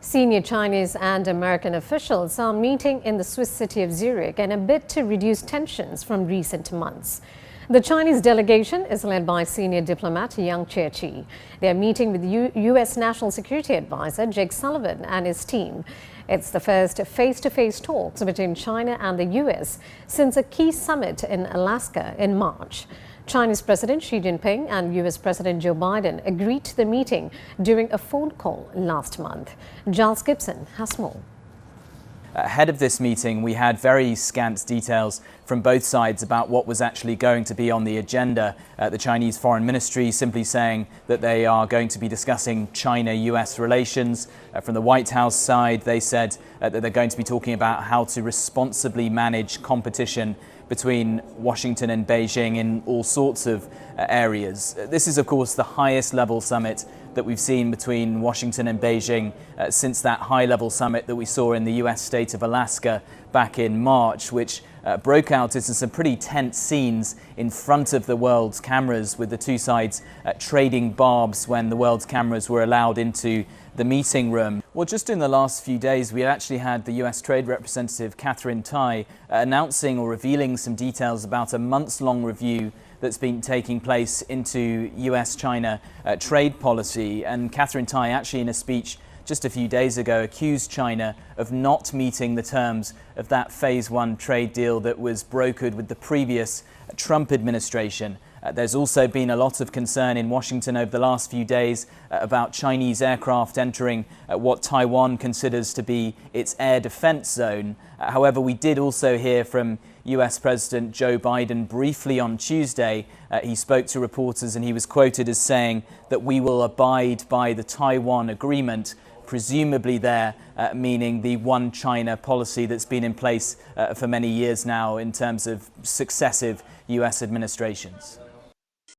Senior Chinese and American officials are meeting in the Swiss city of Zurich in a bid to reduce tensions from recent months. The Chinese delegation is led by senior diplomat Yang Jiechi. They are meeting with U.S. National Security Advisor Jake Sullivan and his team. It's the first face-to-face talks between China and the U.S. since a key summit in Alaska in March. Chinese President Xi Jinping and U.S. President Joe Biden agreed to the meeting during a phone call last month. Giles Gibson has more. Ahead of this meeting, we had very scant details from both sides about what was actually going to be on the agenda. The Chinese Foreign Ministry simply saying that they are going to be discussing China-US relations. From the White House side, they said that they're going to be talking about how to responsibly manage competition between Washington and Beijing in all sorts of areas. This is, of course, the highest level summit that we've seen between Washington and Beijing since that high-level summit that we saw in the US state of Alaska back in March, which broke out into some pretty tense scenes in front of the world's cameras, with the two sides trading barbs when the world's cameras were allowed into the meeting room. Well, just in the last few days, we actually had the US Trade Representative Katherine Tai announcing or revealing some details about a months-long review that's been taking place into US-China trade policy. And Katherine Tai actually, in a speech just a few days ago, accused China of not meeting the terms of that Phase 1 trade deal that was brokered with the previous Trump administration. There's also been a lot of concern in Washington over the last few days about Chinese aircraft entering what Taiwan considers to be its air defense zone. However, we did also hear from US President Joe Biden briefly on Tuesday. He spoke to reporters and he was quoted as saying that we will abide by the Taiwan agreement, presumably there meaning the one China policy that's been in place for many years now in terms of successive US administrations.